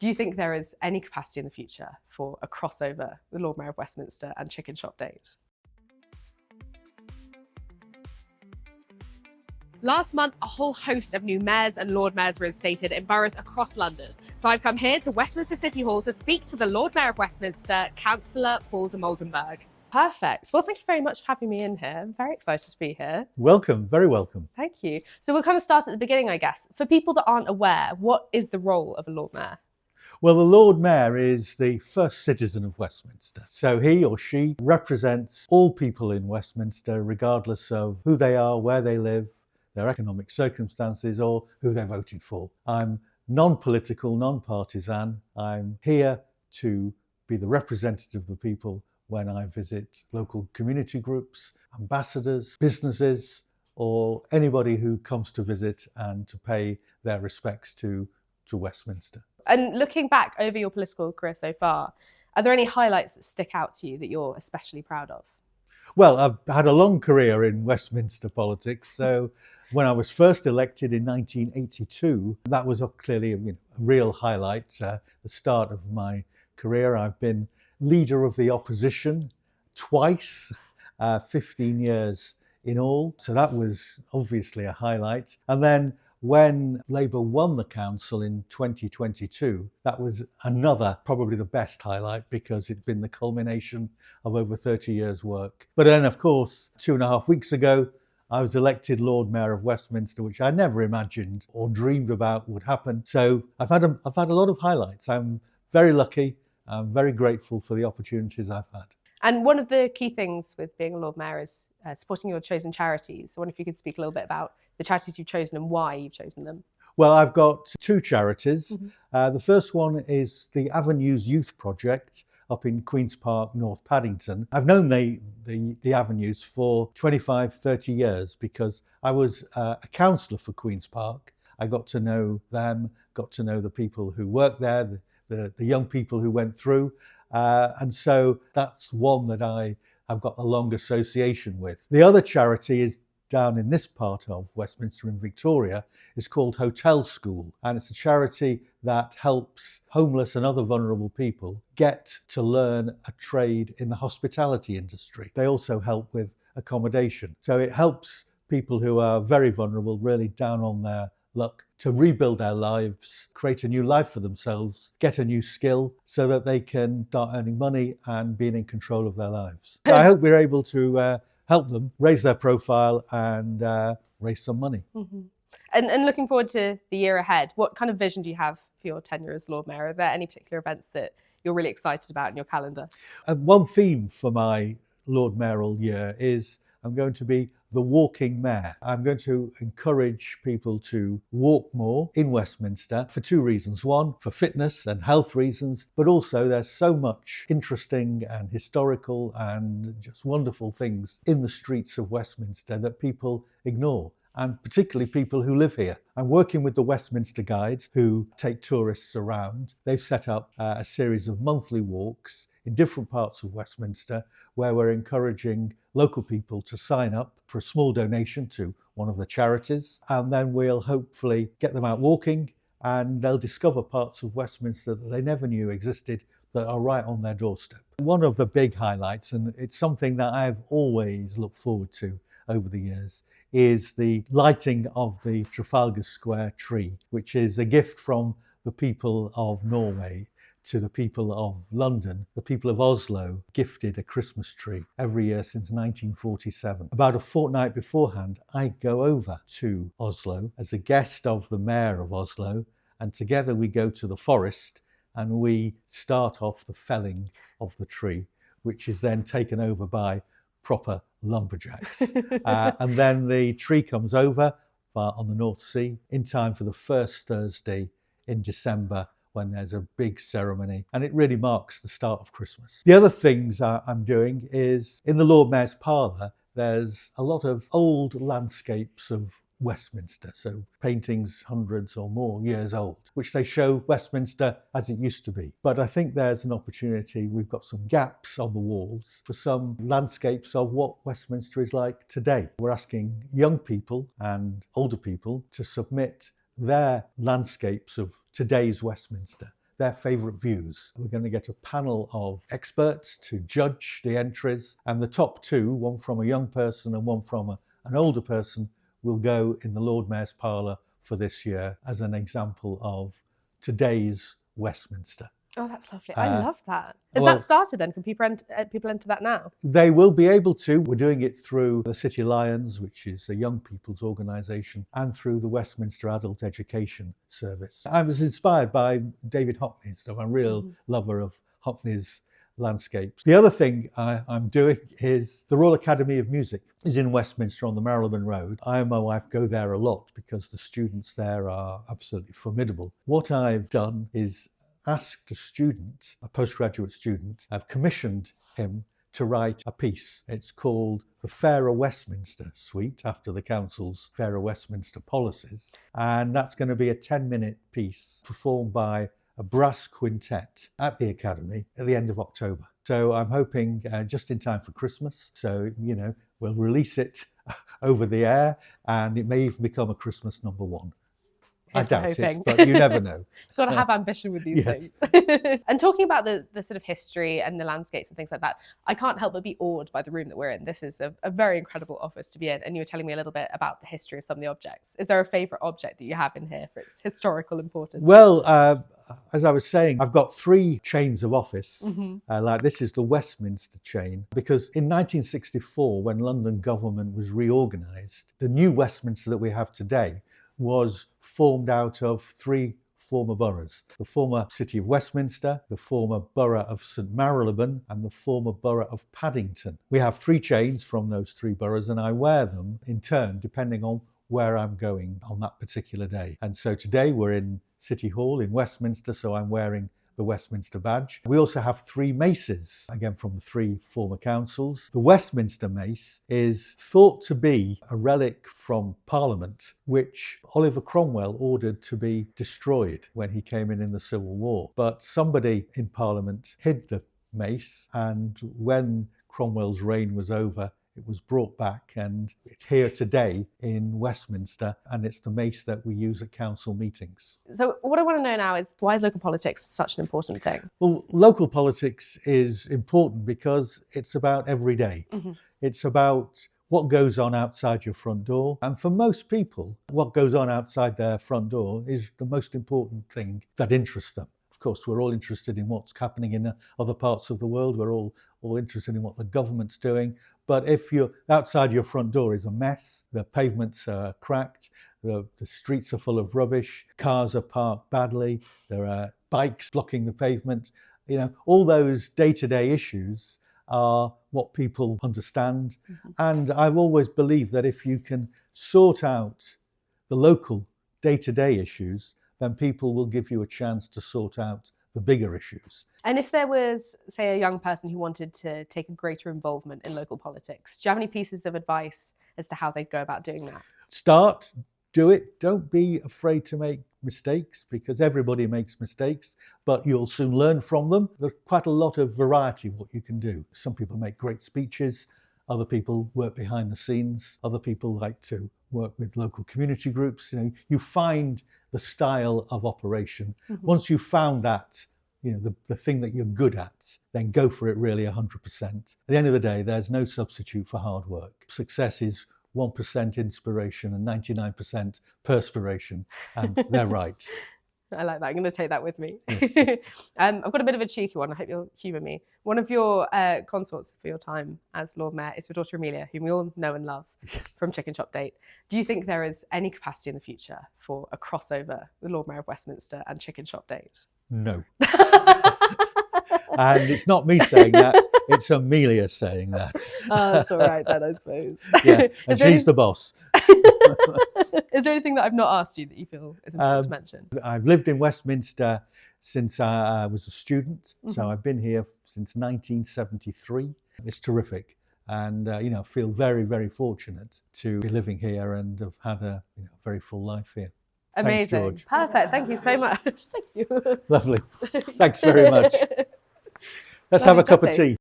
Do you think there is any capacity in the future for a crossover, the Lord Mayor of Westminster and Chicken Shop Date? Last month, a whole host of new mayors and Lord Mayors were instated in boroughs across London. So I've come here to Westminster City Hall to speak to the Lord Mayor of Westminster, Councillor Dimoldenberg. Perfect. Well, thank you very much for having me in here. I'm very excited to be here. Welcome, very welcome. Thank you. So we'll kind of start at the beginning, I guess. For people that aren't aware, what is the role of a Lord Mayor? Well, the Lord Mayor is the first citizen of Westminster. So he or she represents all people in Westminster, regardless of who they are, where they live, their economic circumstances, or who they voted for. I'm non-political, non-partisan. I'm here to be the representative of the people when I visit local community groups, ambassadors, businesses, or anybody who comes to visit and to pay their respects to Westminster. And looking back over your political career so far, are there any highlights that stick out to you that you're especially proud of? Well, I've had a long career in Westminster politics. So when I was first elected in 1982, that was clearly a real highlight, the start of my career. I've been leader of the opposition twice, 15 years in all. So that was obviously a highlight. And then when Labour won the council in 2022, that was another, probably the best highlight, because it'd been the culmination of over 30 years' work. But then, of course, 2.5 weeks ago, I was elected Lord Mayor of Westminster, which I never imagined or dreamed about would happen. So I've had a lot of highlights. I'm very lucky. I'm very grateful for the opportunities I've had. And one of the key things with being a Lord Mayor is supporting your chosen charities. I wonder if you could speak a little bit about the charities you've chosen and why you've chosen them. Well, I've got two charities. The first one is the Avenues Youth Project up in Queen's Park, North Paddington. I've known the Avenues for 25, 30 years because I was a councillor for Queen's Park. I got to know them, got to know the people who worked there, the young people who went through. And so that's one that I have got a long association with. The other charity is down in this part of Westminster in Victoria. Is called Hotel School, and it's a charity that helps homeless and other vulnerable people get to learn a trade in the hospitality industry. They also help with accommodation. So it helps people who are very vulnerable, really down on their luck, to rebuild their lives, create a new life for themselves, get a new skill so that they can start earning money and being in control of their lives. So I hope we're able to help them raise their profile and raise some money. And looking forward to the year ahead, what kind of vision do you have for your tenure as Lord Mayor? Are there any particular events that you're really excited about in your calendar? One theme for my Lord Mayoral year is I'm going to be the walking mayor. I'm going to encourage people to walk more in Westminster for two reasons. One, for fitness and health reasons, but also there's so much interesting and historical and just wonderful things in the streets of Westminster that people ignore, and particularly people who live here. I'm working with the Westminster Guides who take tourists around. They've set up a series of monthly walks in different parts of Westminster where we're encouraging local people to sign up for a small donation to one of the charities, and then we'll hopefully get them out walking and they'll discover parts of Westminster that they never knew existed that are right on their doorstep. One of the big highlights, and it's something that I've always looked forward to over the years, is the lighting of the Trafalgar Square tree, which is a gift from the people of Norway to the people of London. The people of Oslo gifted a Christmas tree every year since 1947. About a fortnight beforehand, I go over to Oslo as a guest of the mayor of Oslo, and together we go to the forest and we start off the felling of the tree, which is then taken over by proper lumberjacks. And then the tree comes over on the North Sea in time for the first Thursday in December, when there's a big ceremony, and it really marks the start of Christmas. The other things I'm doing is in the Lord Mayor's parlour, there's a lot of old landscapes of Westminster, so paintings hundreds or more years old, which they show Westminster as it used to be. But I think there's an opportunity, we've got some gaps on the walls for some landscapes of what Westminster is like today. We're asking young people and older people to submit their landscapes of today's Westminster. their favourite views. We're going to get a panel of experts to judge the entries, and the top two, one from a young person and one from an older person, will go in the Lord Mayor's parlour for this year as an example of today's Westminster. Oh, that's lovely. I love that. Is well, that started then? Can people enter that now? They will be able to. We're doing it through the City Lions, which is a young people's organisation, and through the Westminster Adult Education Service. I was inspired by David Hockney's, so I'm a real lover of Hockney's landscapes. The other thing I'm doing is the Royal Academy of Music is in Westminster on the Marylebone Road. I and my wife go there a lot because the students there are absolutely formidable. What I've done is asked a student, a postgraduate student, I've commissioned him to write a piece. It's called the Fairer Westminster Suite, after the Council's Fairer Westminster policies. And that's going to be a 10-minute piece performed by a brass quintet at the Academy at the end of October. So I'm hoping just in time for Christmas. So, we'll release it over the air, and it may even become a Christmas number one. I doubt it, but you never know. You've got to have ambition with these things. And talking about the sort of history and the landscapes and things like that, I can't help but be awed by the room that we're in. This is a very incredible office to be in. And you were telling me a little bit about the history of some of the objects. Is there a favourite object that you have in here for its historical importance? Well, as I was saying, I've got 3 chains of office. Like this is the Westminster chain, because in 1964, when London government was reorganised, the new Westminster that we have today was formed out of 3 former boroughs. The former city of Westminster, the former borough of St Marylebone, and the former borough of Paddington. We have 3 chains from those 3 boroughs, and I wear them in turn depending on where I'm going on that particular day. And so today we're in City Hall in Westminster, so I'm wearing the Westminster badge. We also have 3 maces, again from the 3 former councils. The Westminster mace is thought to be a relic from Parliament, which Oliver Cromwell ordered to be destroyed when he came in the Civil War. But somebody in Parliament hid the mace, and when Cromwell's reign was over, it was brought back, and it's here today in Westminster, and it's the mace that we use at council meetings. So what I want to know now is, why is local politics such an important thing? Well, local politics is important because it's about every day. It's about what goes on outside your front door. And for most people, what goes on outside their front door is the most important thing that interests them. Of course, we're all interested in what's happening in other parts of the world. We're all interested in what the government's doing. But if you're outside your front door is a mess, the pavements are cracked, the streets are full of rubbish, cars are parked badly, there are bikes blocking the pavement, all those day-to-day issues are what people understand. And I've always believed that if you can sort out the local day-to-day issues, then people will give you a chance to sort out the bigger issues. And if there was, say, a young person who wanted to take a greater involvement in local politics, do you have any pieces of advice as to how they'd go about doing that? Start, do it. Don't be afraid to make mistakes, because everybody makes mistakes, but you'll soon learn from them. There's quite a lot of variety of what you can do. Some people make great speeches, other people work behind the scenes, other people like to work with local community groups. You find the style of operation. Once you've found that, the thing that you're good at, then go for it really 100%. At the end of the day, there's no substitute for hard work. Success is 1% inspiration and 99% perspiration, and they're right. I like that. I'm going to take that with me. Yes. I've got a bit of a cheeky one. I hope you'll humour me. One of your consorts for your time as Lord Mayor is your daughter Amelia, whom we all know and love from Chicken Shop Date. Do you think there is any capacity in the future for a crossover with Lord Mayor of Westminster and Chicken Shop Date? No. And it's not me saying that, it's Amelia saying that. Oh, that's all right then, I suppose. Yeah, and she's the boss. Is there anything that I've not asked you that you feel is important to mention? I've lived in Westminster since I was a student, so I've been here since 1973. It's terrific, and I feel very, very fortunate to be living here and have had a very full life here. Amazing. Thanks, George. Perfect. Thank you so much. Thank you. Lovely. Thanks very much. Let's have a cup of tea.